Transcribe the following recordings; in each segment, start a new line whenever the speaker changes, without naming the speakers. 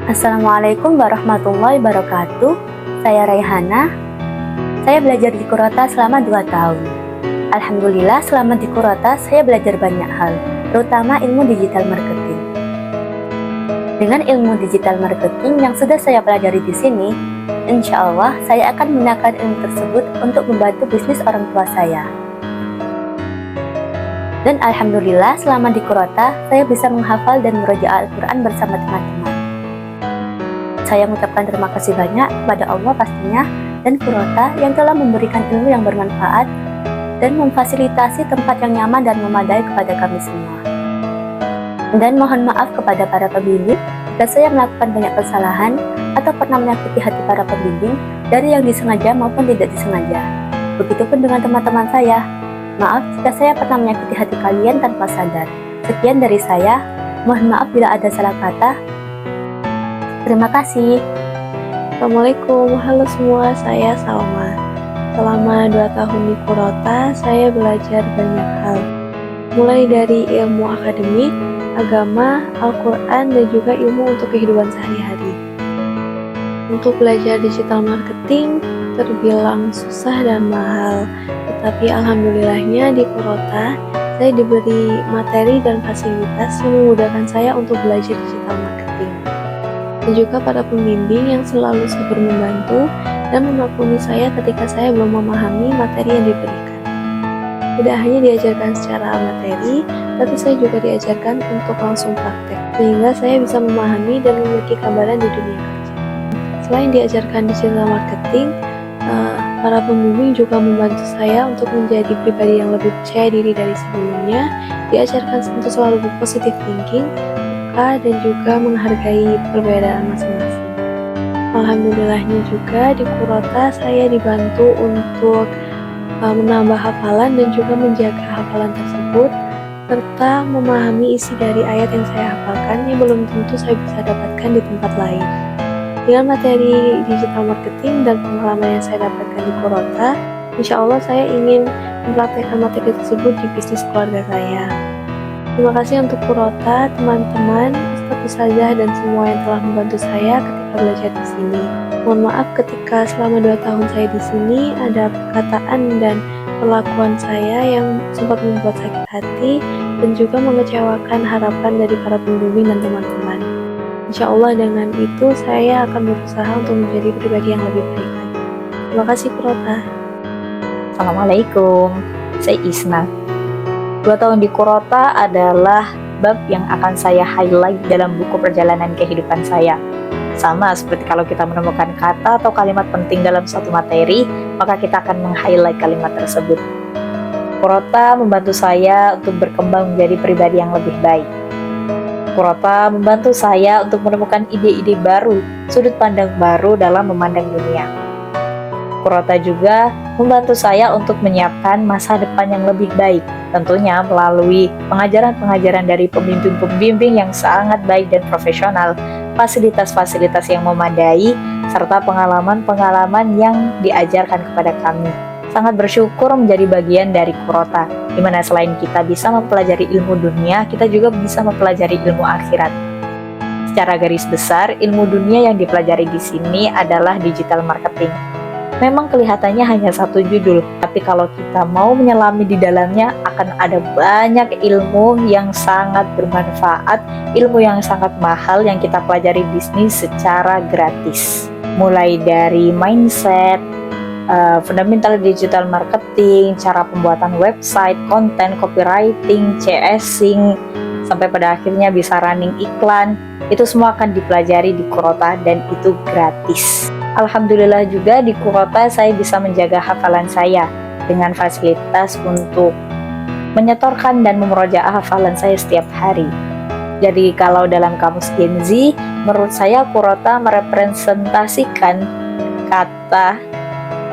Assalamualaikum warahmatullahi wabarakatuh. Saya Raihana. Saya belajar di Qurrata selama 2 tahun. Alhamdulillah selama di Qurrata saya belajar banyak hal, terutama ilmu digital marketing. Dengan ilmu digital marketing yang sudah saya pelajari di sini, insya Allah saya akan menggunakan ilmu tersebut untuk membantu bisnis orang tua saya. Dan Alhamdulillah selama di Qurrata saya bisa menghafal dan merojaah Al-Quran bersama teman-teman. Saya mengucapkan terima kasih banyak kepada Allah pastinya dan Qurrata yang telah memberikan ilmu yang bermanfaat dan memfasilitasi tempat yang nyaman dan memadai kepada kami semua. Dan mohon maaf kepada para pembimbing jika saya melakukan banyak kesalahan atau pernah menyakiti hati para pembimbing dari yang disengaja maupun tidak disengaja. Begitupun dengan teman-teman saya. Maaf jika saya pernah menyakiti hati kalian tanpa sadar. Sekian dari saya. Mohon maaf bila ada salah kata. Terima kasih.
Assalamualaikum, halo semua, saya Salma. Selama 2 tahun di Qurrata, saya belajar banyak hal. Mulai dari ilmu akademik, agama, Al-Quran, dan juga ilmu untuk kehidupan sehari-hari. Untuk belajar digital marketing, terbilang susah dan mahal. Tetapi alhamdulillahnya di Qurrata, saya diberi materi dan fasilitas yang memudahkan saya untuk belajar digital marketing. Dan juga para pembimbing yang selalu sabar membantu dan memaklumi saya ketika saya belum memahami materi yang diberikan. Tidak hanya diajarkan secara materi, tapi saya juga diajarkan untuk langsung praktek, sehingga saya bisa memahami dan memiliki gambaran di dunia kerja. Selain diajarkan digital marketing, para pembimbing juga membantu saya untuk menjadi pribadi yang lebih percaya diri dari sebelumnya, diajarkan untuk selalu berpositif thinking, dan juga menghargai perbedaan masing-masing. Alhamdulillahnya juga di Qurrata saya dibantu untuk menambah hafalan dan juga menjaga hafalan tersebut, serta memahami isi dari ayat yang saya hafalkan yang belum tentu saya bisa dapatkan di tempat lain. Dengan materi digital marketing dan pengalaman yang saya dapatkan di Qurrata, insya Allah saya ingin mempraktekkan materi tersebut di bisnis keluarga saya. Terima kasih untuk Qurrata, teman-teman, Ustadz Ustazah, dan semua yang telah membantu saya ketika belajar di sini. Mohon maaf ketika selama 2 tahun saya di sini ada perkataan dan perlakuan saya yang sempat membuat sakit hati dan juga mengecewakan harapan dari para pembimbing dan teman-teman. Insya Allah dengan itu saya akan berusaha untuk menjadi pribadi yang lebih baik lagi. Terima kasih Qurrata.
Assalamualaikum, saya Isna. 2 tahun di Qurrata adalah bab yang akan saya highlight dalam buku perjalanan kehidupan saya. Sama seperti kalau kita menemukan kata atau kalimat penting dalam suatu materi, maka kita akan meng-highlight kalimat tersebut. Qurrata membantu saya untuk berkembang menjadi pribadi yang lebih baik. Qurrata membantu saya untuk menemukan ide-ide baru, sudut pandang baru dalam memandang dunia. Qurrata juga membantu saya untuk menyiapkan masa depan yang lebih baik, tentunya melalui pengajaran-pengajaran dari pembimbing-pembimbing yang sangat baik dan profesional, fasilitas-fasilitas yang memadai, serta pengalaman-pengalaman yang diajarkan kepada kami. Sangat bersyukur menjadi bagian dari Qurrata, di mana selain kita bisa mempelajari ilmu dunia, kita juga bisa mempelajari ilmu akhirat. Secara garis besar, ilmu dunia yang dipelajari di sini adalah digital marketing. Memang kelihatannya hanya satu judul, tapi kalau kita mau menyelami di dalamnya akan ada banyak ilmu yang sangat bermanfaat, ilmu yang sangat mahal yang kita pelajari bisnis secara gratis. Mulai dari mindset, fundamental digital marketing, cara pembuatan website, konten, copywriting, CSing, sampai pada akhirnya bisa running iklan, itu semua akan dipelajari di Qurrata dan itu gratis. Alhamdulillah juga di Qurrata saya bisa menjaga hafalan saya dengan fasilitas untuk menyetorkan dan memurojaah hafalan saya setiap hari. Jadi kalau dalam kamus Gen Z, menurut saya Qurrata merepresentasikan kata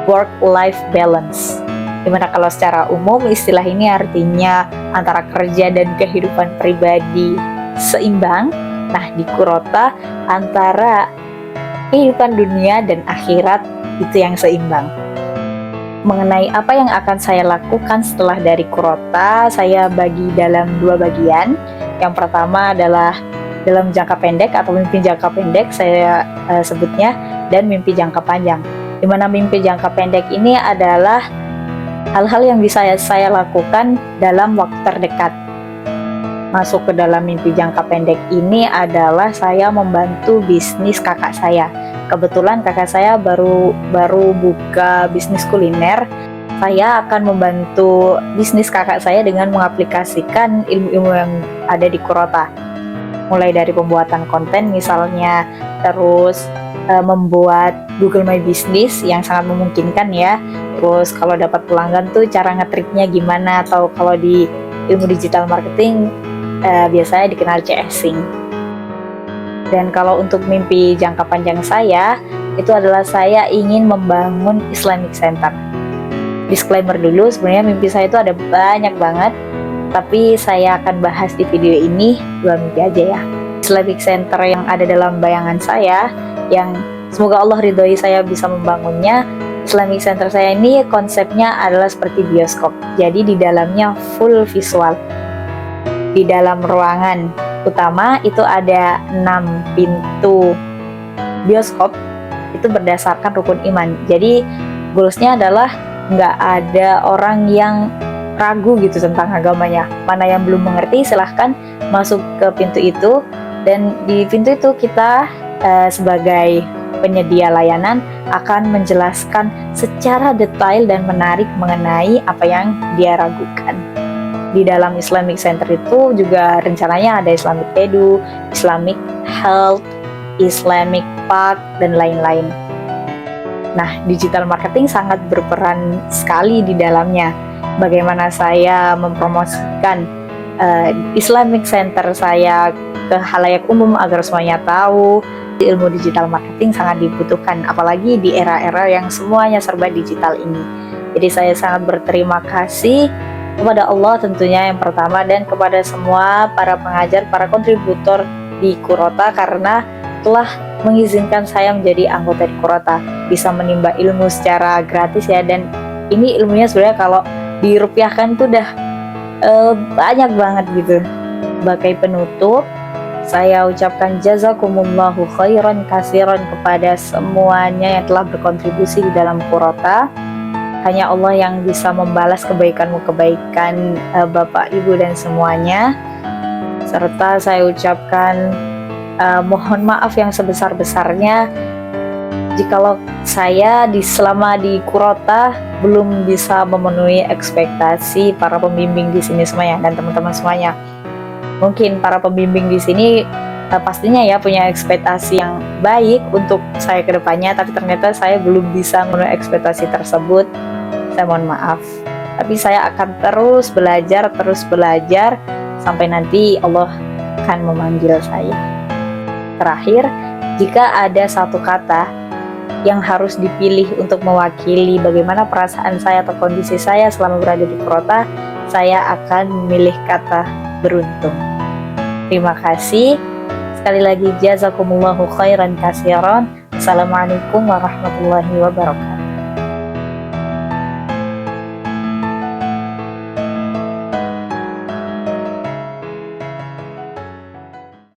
work-life balance. Dimana kalau secara umum istilah ini artinya antara kerja dan kehidupan pribadi seimbang. Nah di Qurrata antara kehidupan dunia dan akhirat itu yang seimbang. Mengenai apa yang akan saya lakukan setelah dari Qurrata, saya bagi dalam 2 bagian. Yang pertama adalah dalam jangka pendek atau mimpi jangka pendek saya sebutnya, dan mimpi jangka panjang. Di mana mimpi jangka pendek ini adalah hal-hal yang bisa saya lakukan dalam waktu terdekat. Masuk ke dalam mimpi jangka pendek ini adalah saya membantu bisnis kakak saya. Kebetulan kakak saya baru buka bisnis kuliner. Saya akan membantu bisnis kakak saya dengan mengaplikasikan ilmu-ilmu yang ada di Qurota. Mulai dari pembuatan konten misalnya, terus membuat Google My Business yang sangat memungkinkan ya. Terus kalau dapat pelanggan tuh cara ngetriknya gimana, atau kalau di ilmu digital marketing biasanya dikenal CSing. Dan kalau untuk mimpi jangka panjang saya, itu adalah saya ingin membangun Islamic Center. Disclaimer dulu, sebenarnya mimpi saya itu ada banyak banget, tapi saya akan bahas di video ini 2 mimpi aja ya. Islamic Center yang ada dalam bayangan saya, yang semoga Allah ridhoi saya bisa membangunnya. Islamic Center saya ini konsepnya adalah seperti bioskop, jadi di dalamnya full visual. Di dalam ruangan utama itu ada 6 pintu bioskop, itu berdasarkan rukun iman. Jadi goalsnya adalah nggak ada orang yang ragu gitu tentang agamanya. Mana yang belum mengerti silahkan masuk ke pintu itu, dan di pintu itu kita sebagai penyedia layanan akan menjelaskan secara detail dan menarik mengenai apa yang dia ragukan. Di dalam Islamic Center itu juga rencananya ada Islamic Edu, Islamic Health, Islamic Park, dan lain-lain. Nah, digital marketing sangat berperan sekali di dalamnya. Bagaimana saya mempromosikan Islamic Center saya ke khalayak umum agar semuanya tahu. Ilmu digital marketing sangat dibutuhkan, apalagi di era-era yang semuanya serba digital ini. Jadi saya sangat berterima kasih kepada Allah tentunya yang pertama, dan kepada semua para pengajar, para kontributor di Qurota, karena telah mengizinkan saya menjadi anggota di Qurota, bisa menimba ilmu secara gratis ya. Dan ini ilmunya sebenarnya kalau dirupiahkan tuh udah banyak banget gitu. Sebagai penutup, saya ucapkan jazakumullahu khairan kasiran kepada semuanya yang telah berkontribusi di dalam Qurota. Hanya Allah yang bisa membalas kebaikan-kebaikan Bapak, Ibu, dan semuanya. Serta saya ucapkan mohon maaf yang sebesar-besarnya jikalau saya selama di Qurota belum bisa memenuhi ekspektasi para pembimbing di sini semuanya dan teman-teman semuanya. Mungkin para pembimbing di sini pastinya ya punya ekspektasi yang baik untuk saya ke depannya, tapi ternyata saya belum bisa memenuhi ekspektasi tersebut. Saya mohon maaf. Tapi saya akan terus belajar sampai nanti Allah akan memanggil saya. Terakhir, jika ada satu kata yang harus dipilih untuk mewakili bagaimana perasaan saya atau kondisi saya selama berada di Qurota, saya akan memilih kata beruntung. Terima kasih. Sekali lagi jazakumullahu khairan kasiran. Assalamualaikum warahmatullahi wabarakatuh.